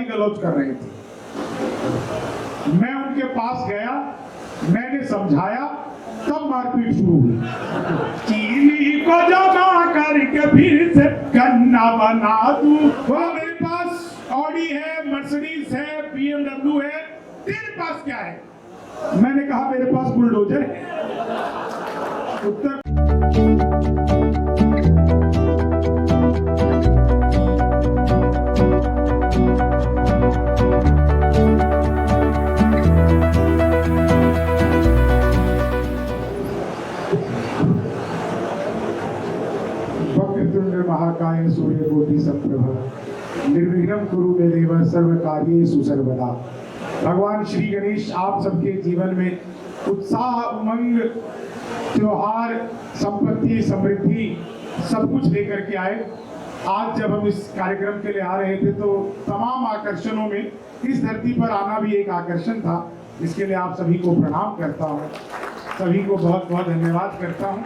गाली गलौज कर रहे थे। मैं उनके पास गया, मैंने समझाया, तब मारपीट शुरू हुई। चीनी को जमा करके फिर से गन्ना बना दूं। बोला मेरे पास ऑडी है, मर्सिडीज है, BMW है, तेरे पास क्या है? मैंने कहा मेरे पास बुलडोजर है। उत्तर महाकाय सूर्यकोटि समप्रभ निर्विघ्नं कुरु मे देव सर्व कार्येषु सर्वदा। भगवान श्री गणेश आप सबके जीवन में उत्साह, उमंग, त्योहार, संपत्ति, समृद्धि सब कुछ लेकर के आए। आज जब हम इस कार्यक्रम के लिए आ रहे थे तो तमाम आकर्षणों में इस धरती पर आना भी एक आकर्षण था। इसके लिए आप सभी को प्रणाम करता हूँ, सभी को बहुत बहुत धन्यवाद करता हूँ।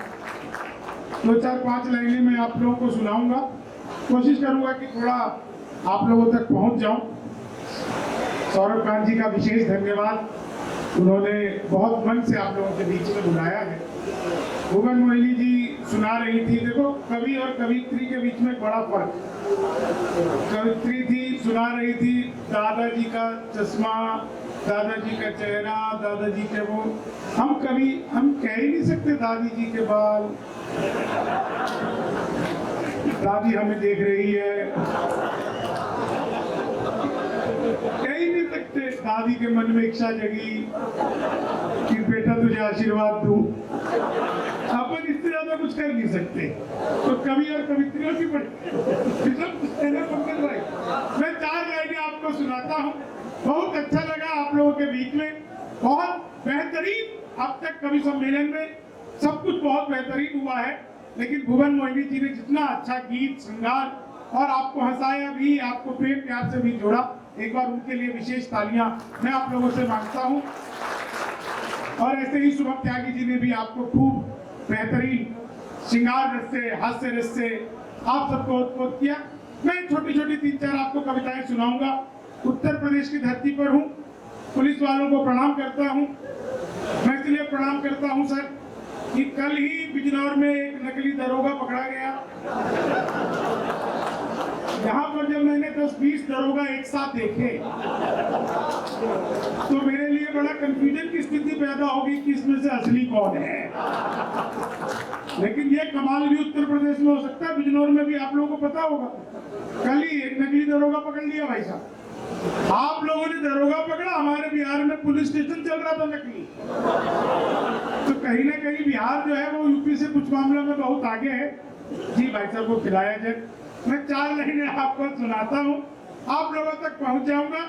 दो चार पांच लाइनें मैं आप लोगों को सुनाऊंगा, कोशिश करूंगा कि थोड़ा आप लोगों तक पहुंच जाऊं। सौरभ खान जी का विशेष धन्यवाद, उन्होंने बहुत मन से आप लोगों के बीच में बुलाया है। भुवन मोहिनी जी सुना रही थी, देखो कवि और कवित्री के बीच में बड़ा फर्क। कवित्री थी, सुना रही थी दादाजी का चश्मा, दादाजी का चेहरा, दादाजी के वो। हम कभी हम कह ही नहीं सकते दादी जी के बाल, दादी हमें देख रही है, कह ही नहीं सकते। दादी के मन में इच्छा जगी कि बेटा तुझे आशीर्वाद दूं। अपन इससे ज्यादा कुछ कर नहीं सकते, तो कवि और कवित्रियों की मैं चार लाइनें आपको सुनाता हूँ। बहुत अच्छा लगा आप लोगों के बीच में, बहुत बेहतरीन। अब तक कवि सम्मेलन में सब कुछ बहुत बेहतरीन हुआ है, लेकिन भुवन मोहिनी जी ने जितना अच्छा गीत, श्रृंगार और आपको हंसाया भी, आपको प्रेम प्यार से भी जोड़ा, एक बार उनके लिए विशेष तालियां मैं आप लोगों से मांगता हूं। और ऐसे ही शुभम त्यागी जी ने भी आपको खूब बेहतरीन श्रृंगार रस से, हास्य रस से आप सबको उत्पोत किया। मैं छोटी छोटी तीन चार आपको कविताएं सुनाऊंगा। उत्तर प्रदेश की धरती पर हूँ, पुलिस वालों को प्रणाम करता हूँ। मैं इसलिए प्रणाम करता हूँ सर कि कल ही बिजनौर में एक नकली दरोगा पकड़ा गया। यहाँ पर जब मैंने 10-20 दरोगा एक साथ देखे तो मेरे लिए बड़ा कंफ्यूजन की स्थिति पैदा होगी कि इसमें से असली कौन है। लेकिन ये कमाल भी उत्तर प्रदेश में हो सकता है, बिजनौर में भी आप लोगों को पता होगा। कल ही एक नकली दरोगा पकड़ लिया भाई साहब। आप लोगों ने दरोगा पकड़ा, हमारे बिहार में पुलिस स्टेशन चल रहा था नकली। तो कहीं ना कहीं बिहार जो है वो यूपी से कुछ मामलों में बहुत आगे है। जी भाई साहब को खिलाया जाए। मैं चार लाइनें आपको सुनाता हूँ, आप लोगों तक पहुंच जाऊंगा।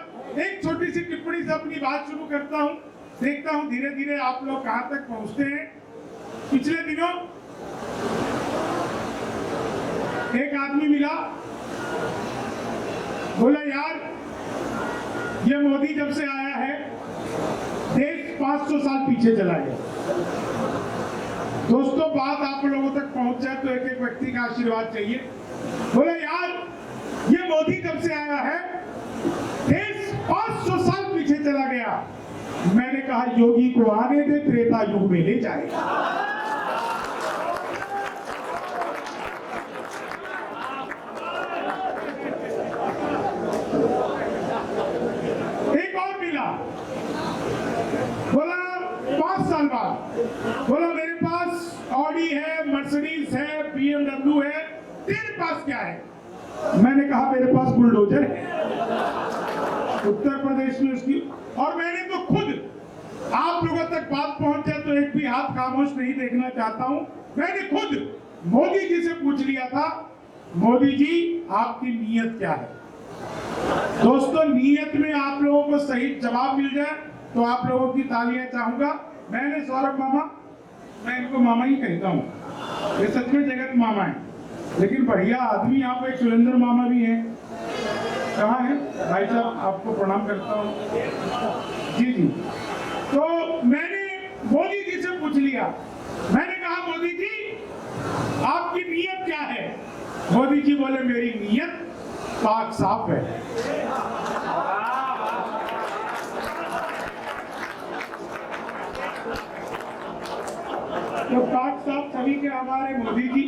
एक छोटी सी टिप्पणी से अपनी बात शुरू करता हूँ, देखता हूँ धीरे धीरे आप लोग कहाँ तक पहुंचते हैं। पिछले दिनों एक आदमी मिला, बोला यार ये मोदी जब से आया है देश 500 साल पीछे चला गया। दोस्तों बात आप लोगों तक पहुंच जाए तो एक एक व्यक्ति का आशीर्वाद चाहिए। बोले यार ये मोदी जब से आया है देश 500 साल पीछे चला गया। मैंने कहा योगी को आने दे, त्रेता युग में ले जाएगा। बोला 5 साल बाद, बोला मेरे पास ऑडी है, मर्सिडीज है, BMW है, तेरे पास क्या है? मैंने कहा मेरे पास बुलडोजर है। उत्तर प्रदेश में उसकी, और मैंने तो खुद आप लोगों तक बात पहुंच जाए तो एक भी हाथ खामोश नहीं देखना चाहता हूं। मैंने खुद मोदी जी से पूछ लिया था, मोदी जी आपकी नीयत क्या है? दोस्तों नीयत में आप लोगों को सही जवाब मिल जाए तो आप लोगों की तालियां चाहूंगा। मैंने सौरभ मामा, मैं इनको मामा ही कहता हूँ, ये सच में जगत मामा है, लेकिन बढ़िया आदमी। यहाँ पे एक सुरेंद्र मामा भी हैं, कहाँ है भाई साहब? आपको प्रणाम करता हूँ। जी जी। तो मैंने मोदी जी से पूछ लिया, मैंने कहा मोदी जी आपकी नीयत क्या है? मोदी जी बोले मेरी नीयत पाक साफ है। सभी के हमारे मोदी जी।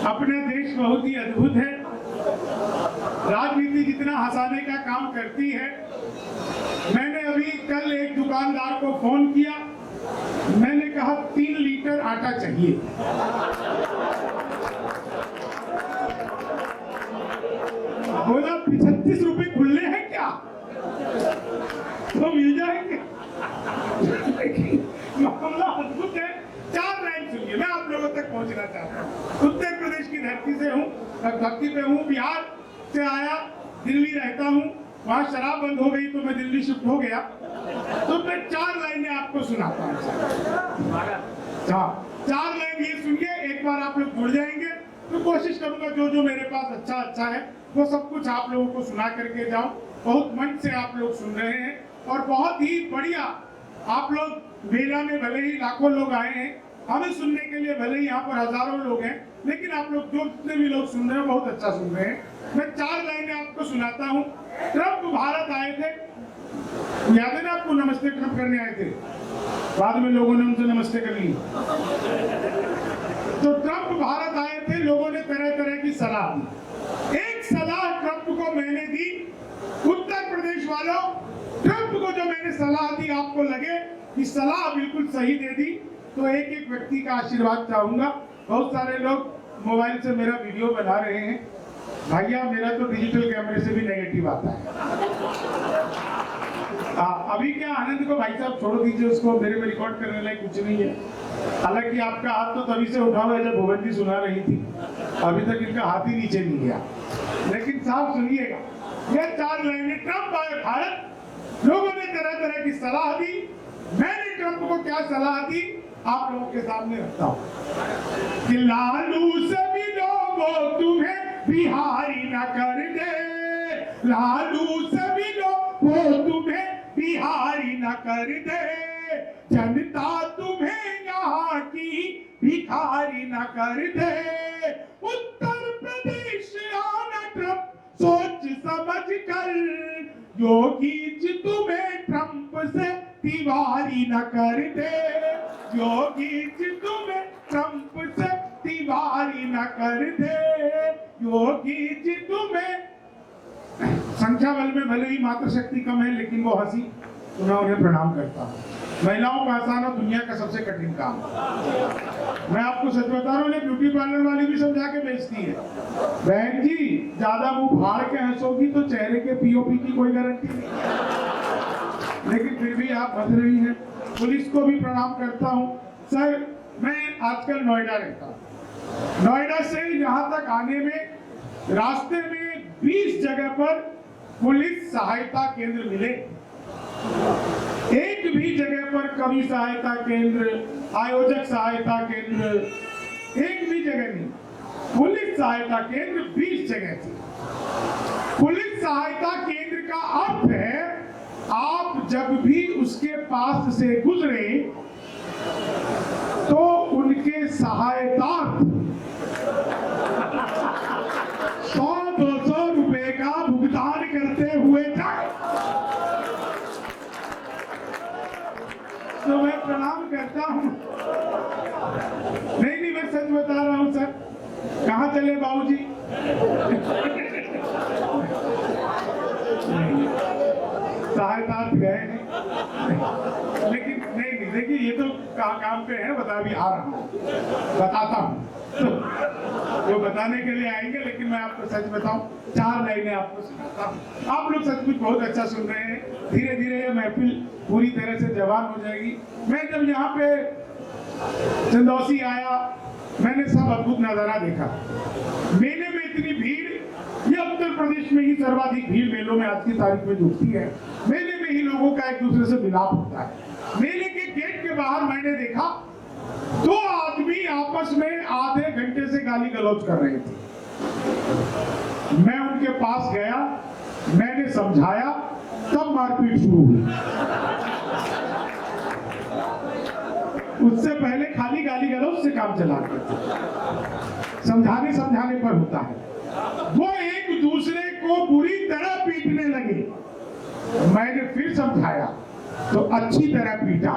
अपना देश बहुत ही अद्भुत है। राजनीति जितना हंसाने का काम करती है। मैंने अभी कल एक दुकानदार को फोन किया, मैंने कहा 3 लीटर आटा चाहिए। बोला 35 रुपए खुले हैं क्या, तो मिल जाएंगे। मामला अद्भुत है। 4 लाइन सुनिए, मैं आप लोगों तक पहुंचना चाहता हूँ। उत्तर प्रदेश की धरती से हूँ, धरती पे हूँ, बिहार से आया, दिल्ली रहता हूँ। वहाँ शराब बंद हो गई तो मैं दिल्ली शिफ्ट हो गया। तो मैं 4 लाइनें आपको सुनाता हूँ। 4 लाइन ये सुनिए, एक बार आप लोग जुड़ जाएंगे तो कोशिश करूंगा जो मेरे पास अच्छा है वो सब कुछ आप लोगों को सुना करके जाऊं। बहुत मन से आप लोग सुन रहे हैं और बहुत ही बढ़िया। आप लोग मेला में भले ही लाखों लोग आए हैं, हमें सुनने के लिए भले ही यहाँ पर हजारों लोग हैं, लेकिन आप लोग जो जितने भी लोग सुन रहे हैं बहुत अच्छा सुन रहे हैं। मैं 4 लाइनें आपको सुनाता हूँ। ट्रंप भारत आए थे, याद है ना आपको? नमस्ते ट्रंप करने आए थे, बाद में लोगों ने उनसे नमस्ते कर ली। तो ट्रंप भारत आए थे, लोगों ने तरह तरह की सलाह दी। एक सलाह ट्रंप को मैंने दी, उत्तर प्रदेश वालों, ट्रंप को जो मैंने सलाह दी आपको लगे कि सलाह बिल्कुल सही दे दी, तो एक एक व्यक्ति का आशीर्वाद चाहूंगा। बहुत सारे लोग मोबाइल से मेरा वीडियो बना रहे हैं। भैया मेरा तो डिजिटल कैमरे से भी नेगेटिव आता है। अभी क्या आनंद को भाई साहब छोड़ दीजिए, उसको मेरे में रिकॉर्ड करने लायक कुछ नहीं है। हालांकि आपका हाथ तो तभी से उठा हुआ है जब भुवन जी सुना रही थी, अभी तक इनका हाथ ही नीचे नहीं गया। लेकिन साहब सुनिएगा, ये 4 लाइनें। ट्रंप आए भारत, लोगों ने तरह तरह की सलाह दी। मैंने ट्रंप को क्या सलाह दी आप लोगों के सामने रखता हूं कि लालू सभी लोगों तुम्हें बिहारी न कर दे, लालू सभी लोगों तुम्हें बिहारी न कर दे, जनता तुम्हें यहाँ की भिखारी न कर दे। उत्तर प्रदेश आना ट्रंप सोच समझ कर, योगी जी तुम्हें ट्रंप से दीवारी न कर दे, योगी जी तुम्हें ट्रंप से दीवारी न कर दे, योगी जी तुम्हें। संख्या बल में भले ही मातृशक्ति कम है, लेकिन वो हंसी तो मैं उन्हें प्रणाम करता हूँ। महिलाओं का हंसाना दुनिया का सबसे कठिन काम। मैं आपको सच बता रहा हूँ, ब्यूटी पार्लर वाली भी समझा के बेचती है, बहन जी ज्यादा मुंह फाड़ के हंसोगी तो चेहरे के पीओपी की कोई गारंटी नहीं। लेकिन फिर भी आप हंस रही हैं। पुलिस को भी प्रणाम करता हूँ। सर मैं आजकल नोएडा रहता हूँ। नोएडा से यहाँ तक आने में रास्ते में 20 जगह पर पुलिस सहायता केंद्र मिले, एक भी जगह पर कवि सहायता केंद्र, आयोजक सहायता केंद्र, एक भी जगह नहीं। पुलिस सहायता केंद्र 20 जगह थी। पुलिस सहायता केंद्र का अर्थ है आप जब भी उसके पास से गुजरे तो उनके सहायतार्थ 100-200 रुपए का भुगतान करते हुए जाए। तो मैं प्रणाम करता हूँ। नहीं मैं सच बता रहा हूँ सर। कहाँ चले बाबूजी? सहायतार्थ गए हैं, लेकिन नहीं देखिए ये तो काम पे है, बता भी आ रहा हूँ, बताता हूँ। वो बताने के लिए आएंगे, लेकिन मैं आपको सच बताऊं, 4 लाइनें आपको सुनाता हूँ। आप लोग सचमुच बहुत अच्छा सुन रहे हैं। धीरे धीरे ये महफिल पूरी तरह से जवान हो जाएगी। मैं जब यहाँ पे चंदौसी आया, मैंने सब अद्भुत नजारा देखा। मेले में इतनी भीड़, ये उत्तर प्रदेश में ही सर्वाधिक भीड़ मेलों में आज की तारीख में जुटती है। मेले में ही लोगों का एक दूसरे से मिलाप होता है। मेले के गेट के बाहर मैंने देखा 2 आदमी आपस में आधे घंटे से गाली गलौज कर रहे थे। मैं उनके पास गया, मैंने समझाया, तब मारपीट शुरू हुई। उससे पहले खाली गाली गलौज से काम चलाते थे। समझाने पर होता है। वो एक दूसरे को बुरी तरह पीटने लगे। मैंने फिर समझाया तो अच्छी तरह पीटा।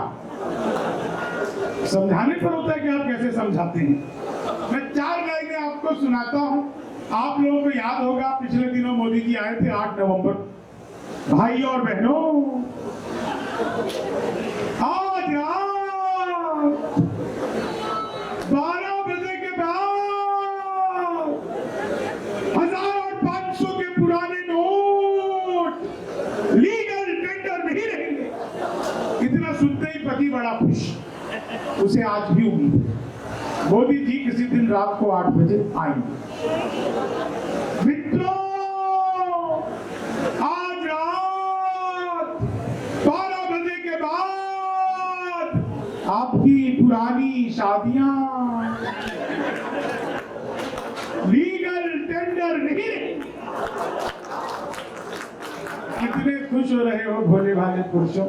समझाने पर होता है कि आप कैसे समझाते हैं। मैं 4 लाइनें आपको सुनाता हूं। आप लोगों को याद होगा पिछले दिनों मोदी जी आए थे 8 नवंबर। भाई और बहनों, आज रात 12 बजे के बाद 1000 और 500 के पुराने नोट लीगल टेंडर नहीं रहेंगे। इतना सुनते ही पति बड़ा खुश। उसे आज भी उम्मीद है मोदी जी किसी दिन रात को 8 बजे आएंगे। मित्रों, आज रात 12 बजे के बाद आपकी पुरानी शादियां लीगल टेंडर नहीं रहेंगी। कितने खुश हो रहे हो भोले भाले पुरुषों।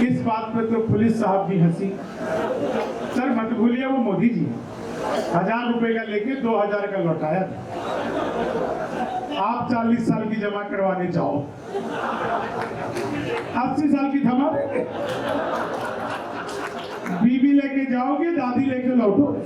इस बात पर तो पुलिस साहब भी हंसी। सर मत भूलिए वो मोदी जी 1000 रुपए का लेके 2000 का लौटाया था। आप 40 साल की जमा करवाने जाओ, 80 साल की थमा देंगे। बीबी लेके जाओगे, दादी लेके लौटोगे।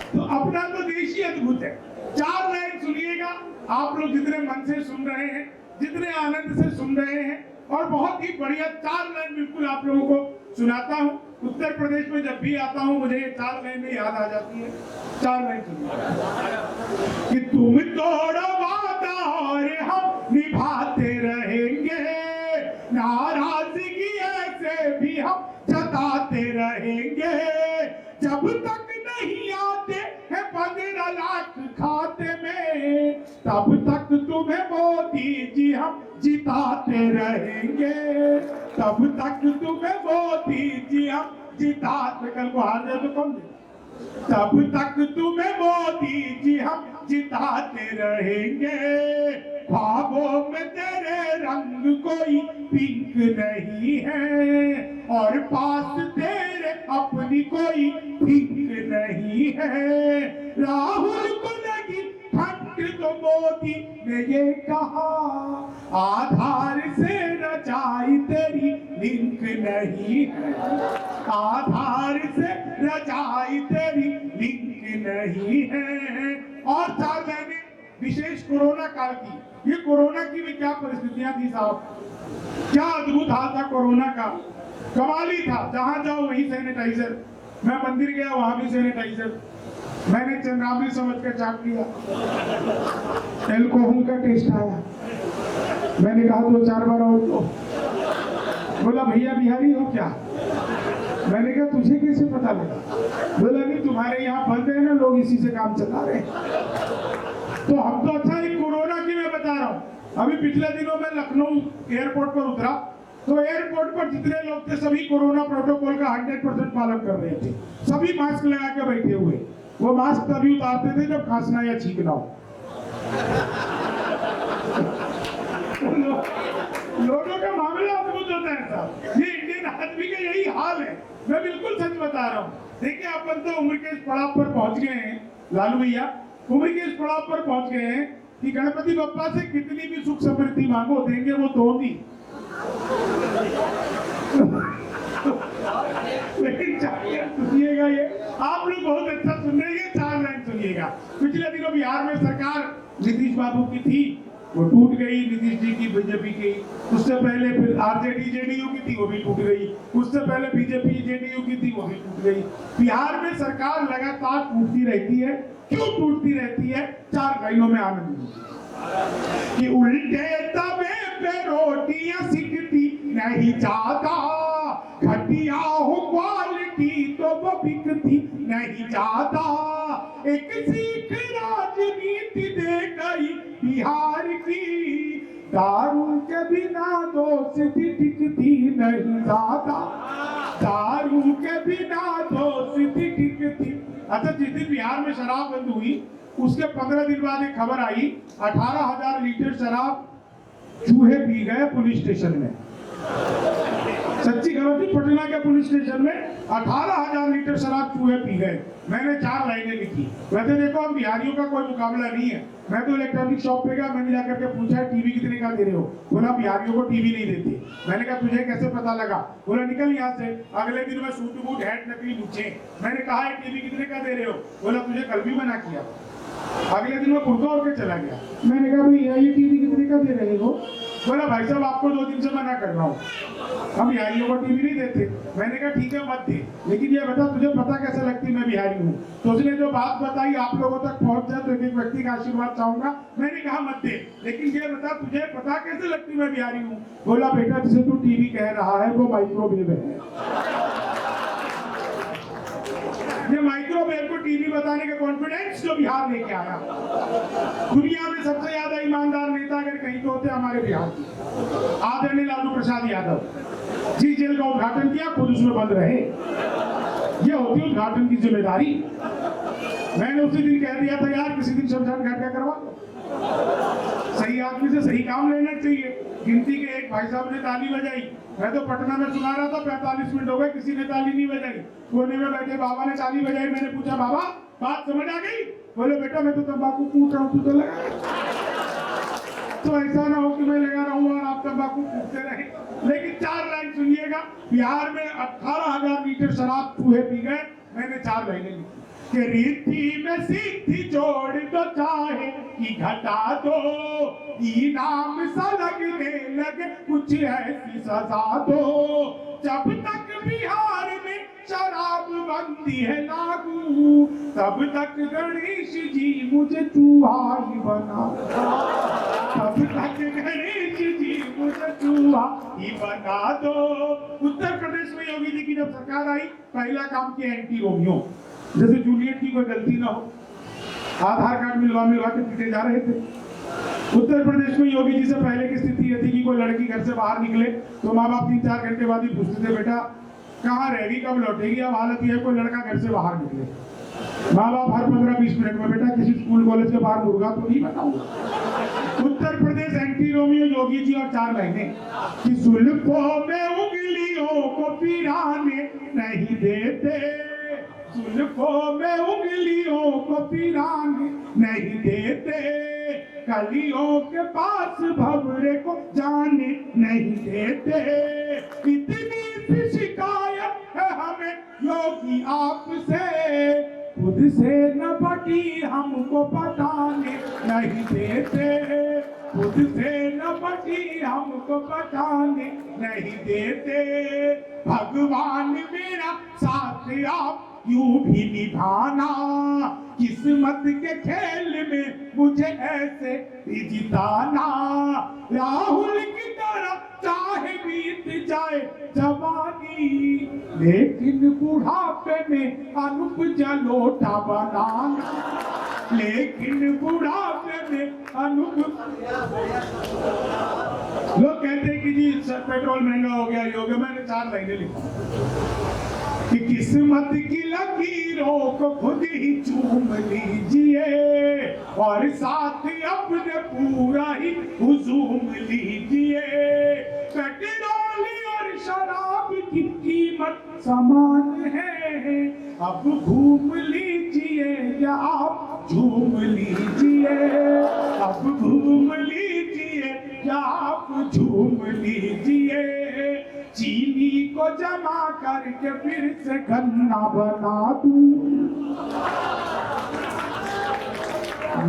तो अपना तो देश ही अद्भुत है। 4 लाइन सुनिएगा। आप लोग जितने मन से सुन रहे हैं, जितने आनंद से सुन रहे हैं, और बहुत ही बढ़िया 4 लाइन बिल्कुल आप लोगों को सुनाता हूं। उत्तर प्रदेश में जब भी आता हूं मुझे ये 4 लाइनें याद आ जाती है। 4 लाइन सुनिए कि तुम तोड़ो वादा और हम निभाते रहेंगे, नाराजगी ऐसे भी हम जताते रहेंगे, जब तक नहीं आते हैं 15 लाख खाते में, तब तक तुम्हें मोदी जी हम जिताते रहेंगे, तब तक तुम्हें मोदी जी हम जिताते। कल को हार जाए तो कौन दे? तब तक तुम्हें मोदी जी हम जिताते रहेंगे, ख्वाबों में तेरे रंग कोई पिंक नहीं है, और पास तेरे अपनी कोई पिंक नहीं है। राहुल को लगी ठंड तो मोदी ने ये कहा, आधार से रचाई तेरी लिंक नहीं है, आधार से रचाई तेरी लिंक नहीं है। और 4 लाइनें विशेष कोरोना काल की। ये कोरोना की भी क्या परिस्थितियां थी साहब, क्या अद्भुत हाल था कोरोना का। कमाल ही था, जहां जाओ वहीं सैनिटाइजर। मैं मंदिर गया वहां भी सैनिटाइजर। मैंने चंद्रावली समझ कर चाक लिया, एल्कोहल का टेस्ट आया। मैंने कहा 2-4 बार और तो बोला भैया बिहारी हो क्या? मैंने कहा तुझे कैसे पता लगा? बोला नहीं तुम्हारे यहाँ बंद है ना, लोग इसी से काम चला रहे। तो हम तो अच्छा ही कोरोना की मैं बता रहा हूँ। अभी पिछले दिनों में लखनऊ एयरपोर्ट पर उतरा तो एयरपोर्ट पर जितने लोग थे सभी कोरोना प्रोटोकॉल का 100% पालन कर रहे थे। सभी मास्क लगा के बैठे हुए। वो मास्क तभी उतारते थे जब खांसना या छींकना हो। लोगों का मामला अद्भुत होता है साहब। ये इंडियन आदमी का यही हाल है। मैं बिल्कुल सच बता रहा हूँ। देखिए अपन तो उम्र के इस पड़ाव पर पहुंच गए हैं, लालू भैया उम्र के इस पड़ाव पर पहुंच गए हैं कि गणपति बप्पा से कितनी भी सुख समृद्धि मांगो देंगे वो तो नहीं। लेकिन सुनिएगा, ये आप लोग बहुत अच्छा सुन रहे हैं। 4 लाइन सुनिएगा। पिछले दिनों बिहार में सरकार नीतीश बाबू की थी, वो टूट गई। नीतीश जी की बीजेपी की, उससे पहले फिर आरजेडी जेडीयू की थी, वो भी टूट गई। उससे पहले बीजेपी जेडीयू की थी, वो भी टूट गई। बिहार में सरकार लगातार टूटती रहती है। क्यों टूटती रहती है? 4 लाइनों में आनंद कि उल्टे तवे पे रोटियां सिकती नहीं जाता, घटिया हो क्वालिटी तो वो बिकती नहीं जाता। एक सीख राजनीति दे गई बिहार की, दारू के बिना दोस्ती टिकती नहीं जाता, दारू के बिना दोस्ती टिकती। अच्छा, जिस दिन बिहार में शराब बंद हुई उसके 15 दिन बाद एक खबर आई, 18,000 लीटर शराब चूहे पी गए पुलिस स्टेशन में। सच्ची खबर थी, पटना के पुलिस स्टेशन में 18,000 लीटर शराब चूहे पी गए। मैंने 4 लाइनें लिखी। वैसे देखो, हम बिहारियों का कोई मुकाबला नहीं है। मैं तो इलेक्ट्रॉनिक शॉप पे गया, मैंने जाकर के पूछा टीवी कितने का दे रहे हो? बोला बिहारियों को टीवी नहीं देते। मैंने कहा तुझे कैसे पता लगा? बोला निकल यहाँ से। अगले दिन मैं सूट बूट हैट नकली पूछे। मैंने कहा है टीवी कितने का दे रहे हो? बोला तुझे कल भी मना किया। अगले दिन मैं कुर्ता ओढ़ के चला गया। मैंने कहा भैया ये टीवी कितने का दे रहे हो? बोला भाई साहब आपको 2 दिन से मना कर रहा हूँ, हम बिहारियों को टीवी नहीं देते। मैंने कहा ठीक है मत दे, लेकिन ये बता तुझे पता कैसे लगती मैं बिहारी हूँ? तो उसने जो बात बताई आप लोगों तक पहुंच जाए तो एक व्यक्ति का आशीर्वाद चाहूंगा। मैंने कहा मत दे, लेकिन ये बता तुझे पता कैसे लगती मैं बिहारी हूँ? बोला बेटा जिसे तू टीवी कह रहा है वो माइक्रोवेव है। ये माइक्रोवेव को टीवी बताने का कॉन्फिडेंस जो बिहार लेके आया। दुनिया में सबसे ज्यादा ईमानदार नेता अगर कहीं तो होते हमारे बिहार के आदरणीय लालू प्रसाद यादव जी। जेल का उद्घाटन किया, खुद उसमें बंद रहे। ये होती उद्घाटन की जिम्मेदारी। मैंने उसी दिन कह दिया था यार किसी दिन शमशान घाट का करवा दो। सही आदमी से सही काम लेना चाहिए। गिनती के एक भाई साहब ने ताली बजाई। मैं तो पटना में सुना रहा था, 45 मिनट हो गए किसी ने ताली नहीं बजाई। कोने में बैठे बाबा ने ताली बजाई। मैंने पूछा बाबा बात समझ आ गई? बोले बेटा मैं तो तंबाकू फूक रहा हूँ, तू तो लगा। तो ऐसा ना हो कि मैं लगा रहा हूँ और आप तंबाकू फूकते रहे। लेकिन 4 लाइन सुनिएगा। बिहार में 18,000 लीटर शराब चूहे पी गए। मैंने 4 लाइनें लिखी कि रीति में सीधी जोड़ दो, चाहे कि घटा दो, इनाम सा लगने लगे कुछ ऐसी सजा दो। जब तक बिहार में शराब बंदी है लागू, तब तक गणेश जी मुझे चूहा ही बना। तब तक गणेश जी मुझे चूहा ही बना दो। उत्तर प्रदेश में योगी जी की जब सरकार आई, पहला काम किया एंटी रोमियो। जैसे जूलियट की कोई गलती ना हो, आधार कार्ड मिलवा के पीटे जा रहे थे। उत्तर प्रदेश में योगी जी से पहले की स्थिति ये थी कि कोई लड़की घर से बाहर निकले तो माँ बाप 3-4 घंटे बाद ही पूछते थे बेटा कहाँ रहेगी, कब लौटेगी। अब हालत यह है कोई लड़का घर से बाहर निकले, माँ बाप हर 15-20 मिनट में बेटा किसी स्कूल कॉलेज के बाहर मुर्गा तो नहीं बताऊंगा। Uttar Pradesh anti Romeo Yogi ji. और 4 लाइनें कि सुल्फों में उंगलियों को पिराने नहीं देते, सुल्फों में उंगलियों को पिराने नहीं देते, कलियों के पास भंवरे को जाने नहीं देते। इतनी सी शिकायत है हमें योगी आपसे, खुद से न पटी हमको पटाने नहीं देते, खुद से न पटी हमको पटाने नहीं देते। भगवान मेरा साथ आप यूं भी निभाना, किस्मत के खेल में मुझे ऐसे भी जिताना। राहुल की तरह चाहे बीत जाए जवानी, लेकिन बुढ़ापे में अनुप जलोटा बनाना, लेकिन बुढ़ापे में अनुप। लोग कहते हैं कि जी पेट्रोल महंगा हो गया, योग। मैंने 4 लाइनें लिखी कि किस्मत की लकीरों को खुद ही चूम लीजिए और साथ अपने पूरा ही हुजूम लीजिए। पेट्रोल और शराब की कीमत समान है, अब घूम लीजिए या आप झूम लीजिए, अब घूम लीजिए या आप झूम लीजिए। चीनी को जमा करके फिर से गन्ना बना दूं।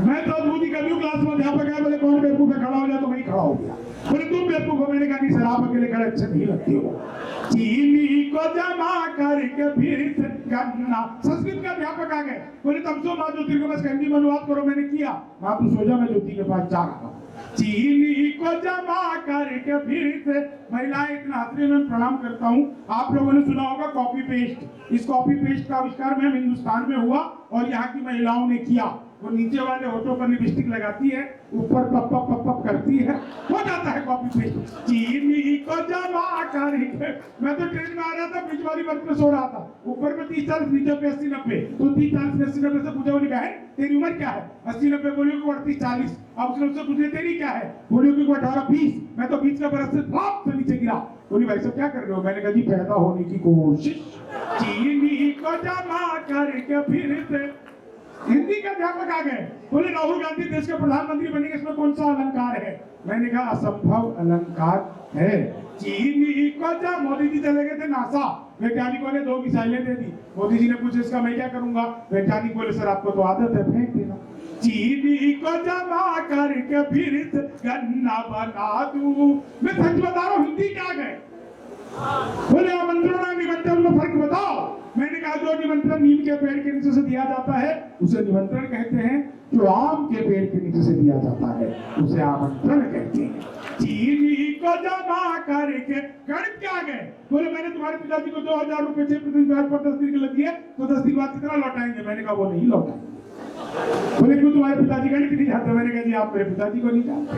मैं तो दूधी कभी क्लास में अध्यापक है, बोले कौन बेवकूफ पे खड़ा हो जाए तो वही खड़ा हो गया। बोले तुम बेवकूफ हो? मैंने कहा नहीं, शराब अकेले खड़े अच्छे नहीं लगते हो। चीनी को जमा करके फिर से गन्ना। संस्कृत का अध्यापक आ गए, बोले तब सो माँ ज्योति को बस हिंदी में अनुवाद करो। मैंने किया। माँ तू सो जा, मैं ज्योति के पास जा रहा हूँ। चीनी को जमा करके फिर से। महिलाएं इतना हंसने में प्रणाम करता हूँ। आप लोगों ने सुना होगा कॉपी पेस्ट। इस कॉपी पेस्ट का आविष्कार में हिंदुस्तान में हुआ और यहाँ की महिलाओं ने किया। वो नीचे वाले होठों पर लिपस्टिक लगाती है, ऊपर पप पप पप पप करती है, हो जाता है कॉपी पेस्ट। चीनी को जमा करके, मैं तो ट्रेन में आ रहा था, बीच वाली बर्थ में सो रहा था, ऊपर में 30-40, नीचे पे 80-90, तो 30-40-80-90 से पूछा, बोली बहन तेरी उम्र क्या है? 80-90 बोली को 38-40। अब उसने पूछे तेरी क्या है? बोली को 18-20। मैं तो 20 का बरस से भाप से नीचे गिरा। बोली भाई साहब क्या कर रहे हो? मैंने कहा जी पैदा होने की कोशिश। चीनी को जमा करके फिर से हिंदी का अध्यापक आ गए, बोले राहुल गांधी देश के प्रधानमंत्री बनेंगे, इसमें कौन सा अलंकार है? मैंने कहा असंभव अलंकार है। चीनी को जब मोदी जी चले गए थे नासा, वैज्ञानिकों ने 2 मिसाइलें दे दी। मोदी जी ने पूछा इसका मैं क्या करूंगा? वैज्ञानिक बोले सर आपको तो आदत है, फेंक देना। चीनी को जमा करके फिर से गन्ना बना दूं। मैं सच बता रहा हूँ, हिंदी क्या गए? बोले आमंत्रण और निमंत्रण में फर्क बताओ। मैंने कहा जो निमंत्रण नीम के पेड़ के नीचे से दिया जाता है उसे निमंत्रण कहते हैं, जो आम के पेड़ के नीचे से दिया जाता है उसे आमंत्रण कहते हैं। चीनी को जमा करके गणित क्या गए? बोले मैंने तुम्हारे पिताजी को 2000 रुपए 6% ब्याज पर 10 दिन के लग दिए, तो 10 दिन बाद कितना लौटाएंगे? मैंने कहा वो नहीं लौटाएंगे। बोले क्यों तुम्हारे पिताजी गणित नहीं जानते? मैंने कहा जी आप मेरे पिताजी को नहीं जानते,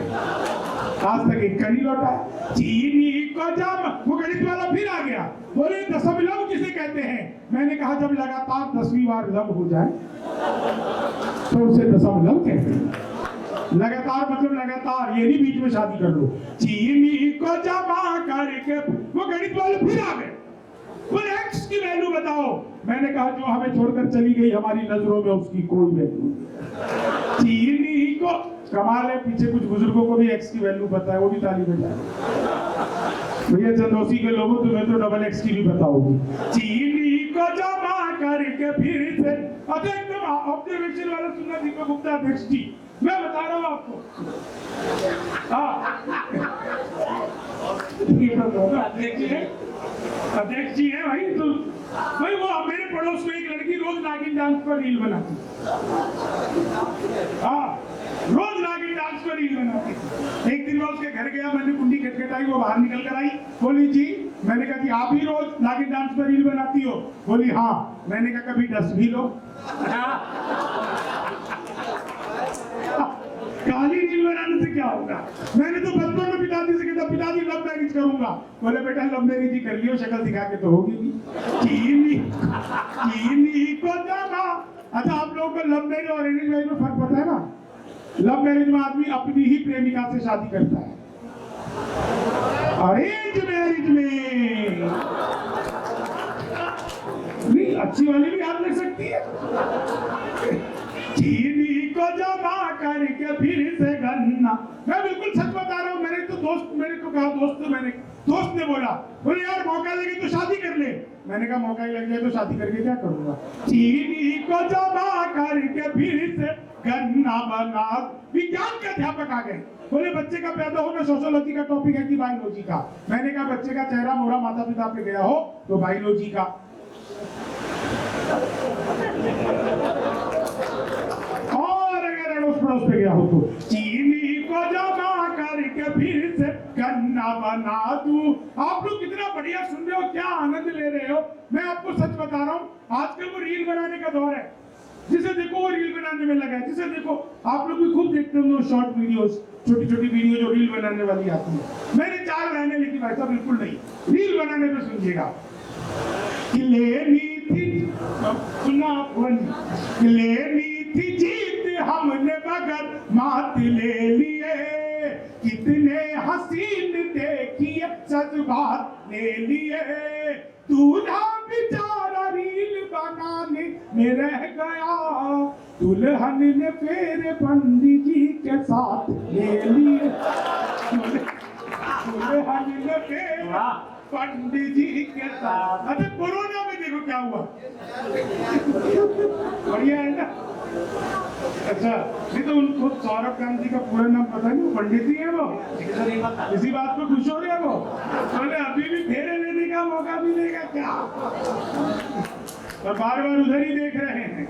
आज तक इनका नहीं लौटा। चीनी को जब वो गणित वाला फिर आ गया, बोले दशमलव किसे कहते हैं? मैंने कहा जब लगातार 10वीं बार लव हो जाए तो उसे दशमलव कहते हैं। लगातार मतलब लगातार, ये नहीं बीच में शादी कर लो। चीनी को जमा करके वो गणित वाले फिर आ गए, बोले एक्स की वैल्यू बताओ। मैंने कहा जो हमें छोड़कर चली गई हमारी नजरों में उसकी कोई वैल्यू नहीं। चीनी को कमाल है, पीछे कुछ बुजुर्गों को भी एक्स की वैल्यू पता है, वो भी ताली बजाए। भैया चंदौसी के लोगों तुम्हें तो डबल एक्स की भी पता होगी। चीनी को जमा करके फिर से, अच्छा एकदम ऑब्जर्वेशन वाला सुनना दीपक गुप्ता अध्यक्ष जी, मैं बता रहा हूँ आपको। अध्यक्ष जी है भाई, तो भाई वो मेरे पड़ोस में एक लड़की रोज नागिन डांस पर रील बनाती, हाँ रोज नागिन डांस पर रील बनाती। एक दिन मैं उसके घर गया, मैंने कुंडी खटखटाई, वो बाहर निकल कर आई, बोली जी, मैंने कहा जी आप ही रोज नागिन डांस पर रील बनाती हो? बोली हाँ। मैंने कहा कभी 10 भी लो। काली रील बनाने से क्या होगा? मैंने तो बचपन में पिताजी से कहता पिताजी लव मैरिज करूंगा। बोले बेटा लव मैरिज ही कर लियो, शक्ल दिखा के तो होगी नहीं। चीनी को जमा। अच्छा आप लोगों को लव मैरिज और अरेंज मैरिज में फर्क पता है ना? लव मैरिज में आदमी अपनी ही प्रेमिका से शादी करता है, अरेंज मैरिज में नहीं, अच्छी वाली भी हाथ लग सकती है। चीनी को जमा करके फिर से गन्ना। मैं बिल्कुल सच बता रहा हूँ, मेरे को कहा दोस्त ने बोला, बोले यार मौका लगे तो शादी कर ले। मैंने कहा मौका ही लग जाए तो शादी करके क्या करूंगा? चीनी को जमा करके फिर से गन्ना बना। विज्ञान के अध्यापक आ गए, बोले बच्चे का पैदा होना सोशियोलॉजी का टॉपिक है कि बायोलॉजी का? मैंने कहा बच्चे का चेहरा मोहरा माता पिता पे गया हो तो बायोलॉजी का, और अगर अड़ोस पड़ोस पे गया हो तो चीनी को जमा करके फिर से गन्ना बना दूं। आप लोग कितना बढ़िया सुन रहे हो, क्या आनंद ले रहे हो। मैं आपको सच बता रहा हूँ, आजकल वो रील बनाने का दौर है, जिसे देखो वो रील बनाने में लगा है। जिसे देखो, आप लोग भी खूब देखते हो शॉर्ट वीडियोस, छोटी छोटी वीडियो जो रील बनाने वाली आती है। मैंने 4 लाइनें लिखी भाई साहब, बिल्कुल नहीं, रील बनाने में सुनिएगा। लेनी थी सुना लेनी थी जीत हमने मगर मात ले लिए, कितने हसीन देखिए जज्बात ले लिए, दूल्हा बेचारा रील बनाने में रह गया, दुल्हन ने फिर पंडित जी के साथ ले लिए, दुल्हन ने फिर पंडित जी के साथ। अच्छा कोरोना में देखो क्या हुआ, बढ़िया है ना? अच्छा नहीं तो उनको सौरभ गांधी का पूरा नाम पता नहीं, वो पंडित ही है वो, इसी बात पे खुश हो रहे हैं वो, बोले अभी भी फेरे लेने का मौका मिलेगा क्या? और बार बार उधर ही देख रहे हैं,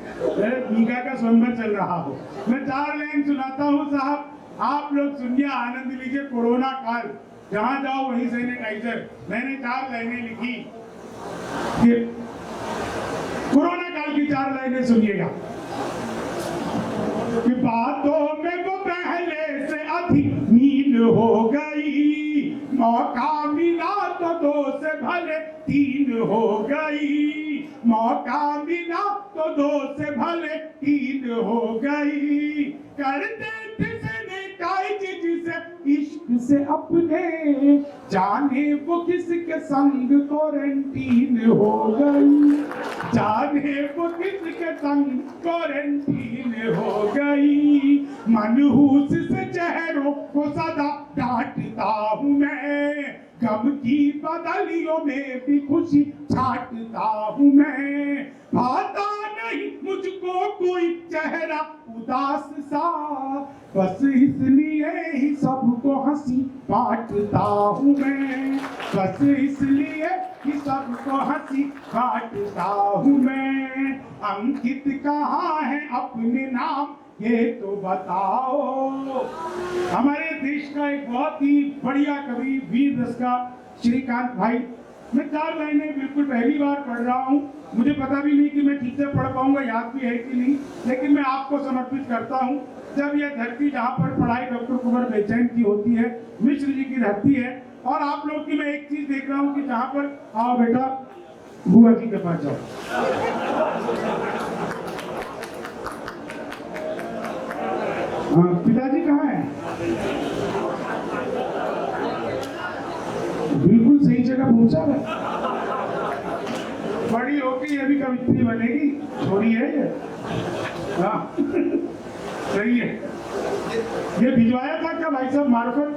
मीका का स्वयंवर चल रहा हो। मैं 4 लाइन सुनाता हूँ साहब, आप लोग सुनिए, आनंद लीजिए। कोरोना काल, जहां जाओ वहीं सैनिटाइजर। मैंने 4 लाइनें लिखी, कोरोना काल की 4 लाइनें सुनिएगा। कि बातों में वो पहले से अधिक मील हो गई, मौका मिला तो 2 से भले 3 हो गई, मौका मिला तो 2 से भले 3 हो गई, करते थे जिसे इश्क से अपने, जाने वो किसके संग क्वारंटीन हो गई, जाने वो किसके संग क्वारंटीन हो गई, मनहूस से चेहरों को सदा डांटता हूँ मैं, गम की बदलियों में भी खुशी छाटता हूँ मैं, भाता नहीं मुझको कोई चेहरा उदास सा, बस इसलिए ही सबको हंसी बांटता हूँ मैं, बस इसलिए ही सबको हंसी बांटता हूँ मैं, अंकित कहाँ है अपने नाम ये तो बताओ। हमारे देश का एक बहुत ही बढ़िया कवि वीर रस का श्रीकांत भाई, मैं 4 लाइनें बिल्कुल पहली बार पढ़ रहा हूँ, मुझे पता भी नहीं कि मैं ठीक से पढ़ पाऊंगा, याद भी है कि नहीं, लेकिन मैं आपको समर्पित करता हूँ। जब यह धरती जहाँ पर पढ़ाई डॉक्टर कुंवर बेचैन की होती है, मिश्र जी की धरती है, और आप लोग की मैं एक चीज देख रहा हूँ कि जहाँ पर आओ बेटा बुआ जी के पास जाओ, पिताजी कहाँ हैं? बिल्कुल सही जगह पहुंचा है, बड़ी होके ये भी कवित्री बनेगी, छोरी है ये। हाँ सही है, ये भिजवाया था क्या भाई साहब मार्फत?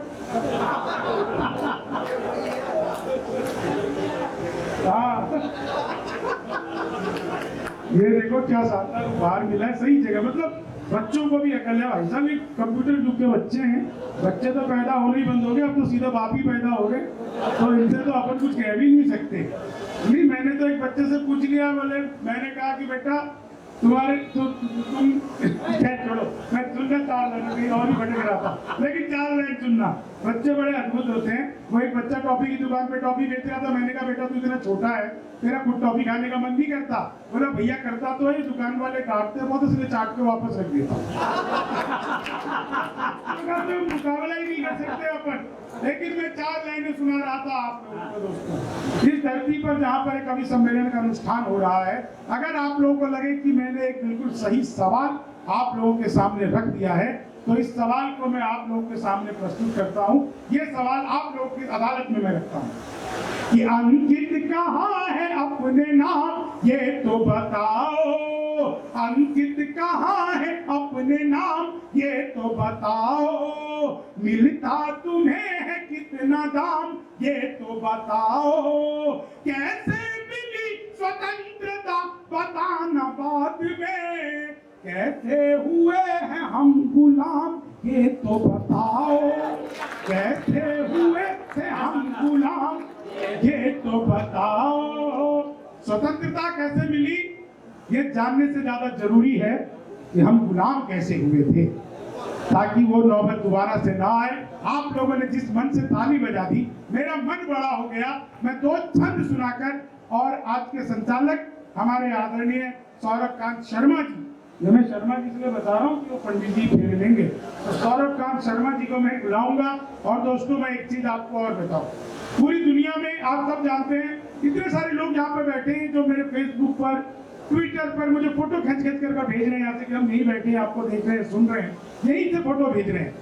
हाँ ये देखो क्या शानदार उपहार मिला है, सही जगह, मतलब बच्चों को भी अकल है भाई साहब, ये कंप्यूटर युग के बच्चे हैं, बच्चे तो पैदा होने ही बंद हो गए, अब तो सीधा बाप ही पैदा हो गए, तो इनसे तो अपन कुछ कह भी नहीं सकते। नहीं, मैंने तो एक बच्चे से पूछ लिया, बोले मैंने कहा कि बेटा तुम्हारे तुम छोड़ो, मैं सुनना 4 लाइन और भी भटक रहा था, लेकिन 4 लाइन सुनना, बच्चे बड़े अद्भुत होते हैं। वो एक बच्चा टॉफी की दुकान पे टॉफी बेच रहा था, मैंने कहा बेटा तू इतना छोटा है, तेरा खुद टॉफी खाने का मन नहीं करता? बोला भैया करता तो है, दुकान वाले काटते बहुत, इसलिए चाट के वापस रख देता। मुकाबला ही नहीं कर सकते अपन, लेकिन मैं 4 लाइनें सुना रहा था आप लोगों को दोस्तों। इस धरती पर जहाँ पर कवि सम्मेलन का अनुष्ठान हो रहा है, अगर आप लोगों को लगे कि मैंने एक बिल्कुल सही सवाल आप लोगों के सामने रख दिया है, तो इस सवाल को मैं आप लोगों के सामने प्रस्तुत करता हूँ। ये सवाल आप लोगों की अदालत में मैं रखता हूँ कि अंकित कहाँ है अपने नाम ये तो बताओ, अंकित कहाँ है अपने नाम ये तो बताओ, मिलता तुम्हें है कितना दाम ये तो बताओ, कैसे मिली स्वतंत्रता बताना बाद में, कैसे हुए हैं हम गुलाम ये तो बताओ, कैसे हुए थे हम गुलाम ये तो बताओ। स्वतंत्रता कैसे मिली ये जानने से ज्यादा जरूरी है कि हम गुलाम कैसे हुए थे, ताकि वो नौबत दोबारा से ना आए। आप लोगों ने जिस मन से ताली बजा दी, मेरा मन बड़ा हो गया। मैं 2 छंद सुनाकर, और आज के संचालक हमारे आदरणीय सौरभ कांत शर्मा जी, जो मैं शर्मा जी से बता रहा हूँ कि वो पंडित जी फेर लेंगे, तो सौरभ कांत शर्मा जी को मैं बुलाऊंगा। और दोस्तों मैं एक चीज आपको और बताऊं, पूरी दुनिया में आप सब जानते हैं इतने सारे लोग यहाँ पे बैठे हैं जो मेरे फेसबुक पर, ट्विटर पर मुझे फोटो खींच कर भेज रहे हैं, यहाँ से कि हम यहीं बैठे हैं, आपको देख रहे हैं, सुन रहे हैं, यहीं से फोटो भेज रहे हैं।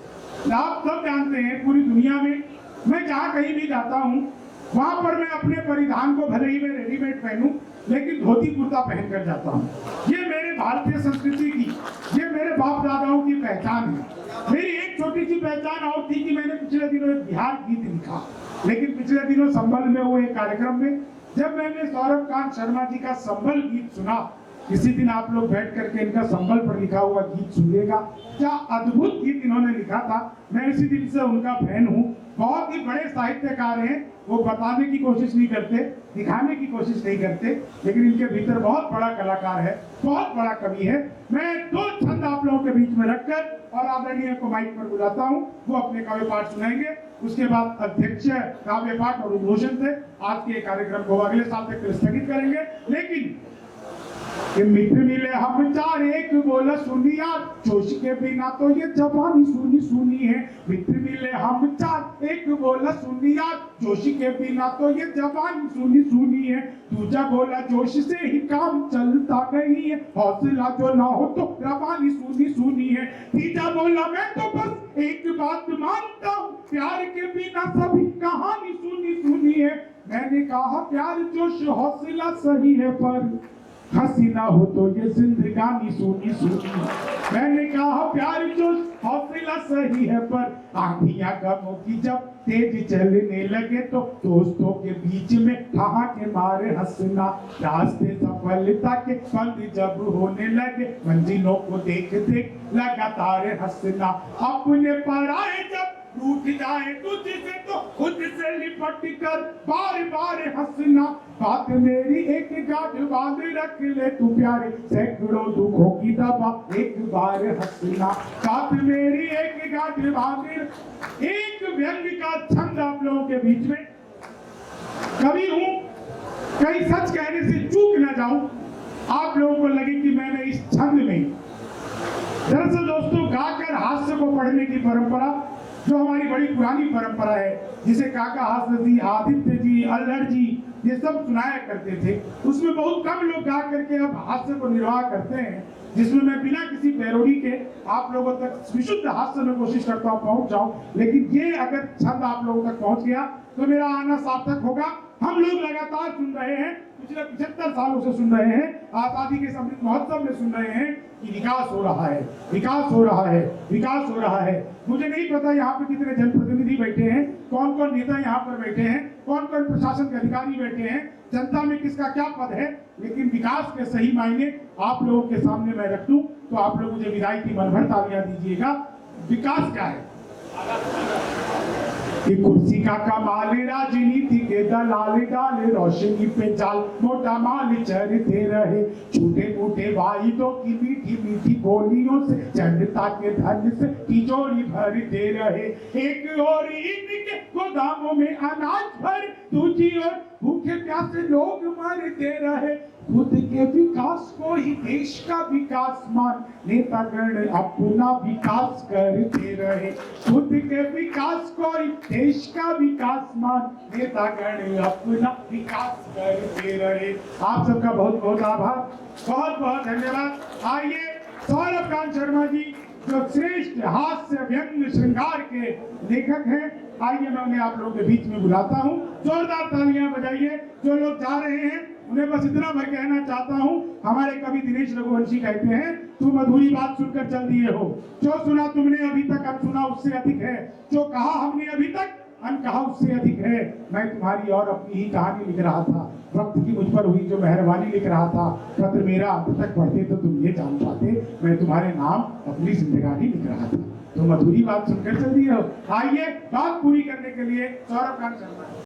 आप सब जानते हैं पूरी दुनिया में मैं जहाँ कहीं भी जाता हूँ, वहां पर मैं अपने परिधान को भले ही मैं रेडीमेड पहनूं, लेकिन धोती कुर्ता पहन कर जाता हूँ। ये मेरे भारतीय संस्कृति की, ये मेरे बाप दादाओं की पहचान है। मेरी एक छोटी सी पहचान और थी कि मैंने पिछले दिनों एक बिहार गीत लिखा, लेकिन पिछले दिनों संबल में हुए कार्यक्रम में जब मैंने सौरभ कांत शर्मा जी का संबल गीत सुना, किसी दिन आप लोग बैठ करके इनका संबल पर लिखा हुआ गीत सुनिएगा, क्या अद्भुत गीत इन्होंने लिखा था। मैं इसी दिन से उनका फैन हूँ। बहुत ही बड़े साहित्यकार हैं, वो बताने की कोशिश नहीं करते, दिखाने की कोशिश नहीं करते, लेकिन इनके भीतर बहुत बड़ा कलाकार है, बहुत बड़ा कवि है। मैं 2 छंद आप लोगों के बीच में रखकर और आदरणीय को माइक पर बुलाता हूँ, वो अपने काव्य पाठ सुनाएंगे। उसके बाद अध्यक्ष काव्य पाठ और उद्घोषण से आज के कार्यक्रम को अगले साल तक स्थगित करेंगे। लेकिन कि मित्र मिले हम चार, एक बोला सुनिया जोश के बिना तो ये जवानी सुनी सुनी है। मित्र मिले हम चार, एक बोला सुनिया जोश के बिना तो ये जवानी सुनी सुनी है। दूजा बोला जोश से ही काम चलता नहीं है, हौसला जो ना हो तो रवानी सुनी सुनी है। तीजा बोला मैं तो बस एक बात मानता हूँ, प्यार के बिना सभी कहानी सुनी सुनी है। मैंने कहा प्यार जोश हौसला सही है, पर हंसी ना हो तो ये जिंदगानी सुनी सुनी। मैंने कहा प्यार जो हौसला सही है, पर आंधियां गमों की जब तेज चलने लगे तो दोस्तों के बीच में ठहाके मारे हंसना। रास्ते सफलता के बंद जब होने लगे, मंजिलों को देख देख लगातार हंसना। अपने पराए जब टूट जाए तुझसे तो खुद से लिपट कर बार बार हंसना। बात मेरी एक गांठ बांध रख ले तू प्यारे, सैकड़ों दुखों की दवा एक बार हंसना। बात मेरी एक गांठ बांध। एक व्यंग का छंद आप लोगों के बीच में, कभी हूं कहीं सच कहने से चूक ना जाऊं, आप लोगों को लगे कि मैंने इस छंद में, दरअसल दोस्तों गाकर हास्य को पढ़ने की परंपरा जो हमारी बड़ी पुरानी परंपरा है, जिसे काका हास्य जी, आदित्य जी, अल्हड़ जी ये सब सुनाया करते थे, उसमें बहुत कम लोग गा करके अब हास्य को निर्वाह करते हैं, जिसमें मैं बिना किसी पैरोडी के आप लोगों तक विशुद्ध हास्य में कोशिश करता हूँ पहुंच जाऊं। लेकिन ये अगर छंद आप लोगों तक पहुंच गया तो मेरा आना सार्थक होगा। हम लोग लगातार सुन रहे हैं, पिछले 75 सालों से सुन रहे हैं, आजादी के अमृत महोत्सव में सुन रहे हैं कि विकास हो रहा है, विकास हो रहा है, विकास हो रहा है। मुझे नहीं पता यहाँ पे कितने जनप्रतिनिधि बैठे हैं, कौन कौन नेता यहाँ पर बैठे हैं, कौन कौन प्रशासन के अधिकारी बैठे हैं, जनता में किसका क्या पद है, लेकिन विकास के सही मायने आप लोगों के सामने मैं रख दूं तो आप लोग मुझे विदाई की मनभर तालियां दीजिएगा। विकास क्या है? कि कुर्सी का कमाल, राजनीति के दलाल डाले रोशनी पे जाल, मोटा माल चरते रहे, छोटे मोटे वायदों की मीठी मीठी बोलियों से जनता के धन से तिजोरी भरते रहे। एक और इनके गोदामों में अनाज भर, दूसरी ओर भूखे प्यासे लोग मरते रहे। खुद के विकास को ही देश का विकास मान, नेतागण अपना विकास करते रहे। खुद के विकास को ही देश का विकास मान, नेतागण अपना विकास करते रहे। आप सबका बहुत बहुत आभार, बहुत बहुत धन्यवाद। आइए सौरभ कांत शर्मा जी जो श्रेष्ठ हास्य व्यंग श्रृंगार के लेखक हैं, आइए मैं उन्हें आप लोगों के बीच में बुलाता हूं। जोरदार तालियां बजाइए। जो लोग जा रहे हैं उन्हें बस इतना भर कहना चाहता हूं, हमारे कवि दिनेश रघुवंशी कहते हैं, तू मधुरी बात सुनकर चल दिए हो, जो सुना तुमने अभी तक अनसुना उससे अधिक है, जो कहा हमने अभी तक अनकहा उससे अधिक है। मैं तुम्हारी और अपनी ही कहानी लिख रहा था, वक्त की मुझ पर हुई जो मेहरबानी लिख रहा था। पत्र मेरा अंत तक पढ़ते तो तुम ये जान पाते, मैं तुम्हारे नाम अपनी जिंदगानी लिख रहा था। तो मधुरी बात सुनकर चल दिए हो। आइए बात पूरी करने के लिए सौरभ कांत शर्मा।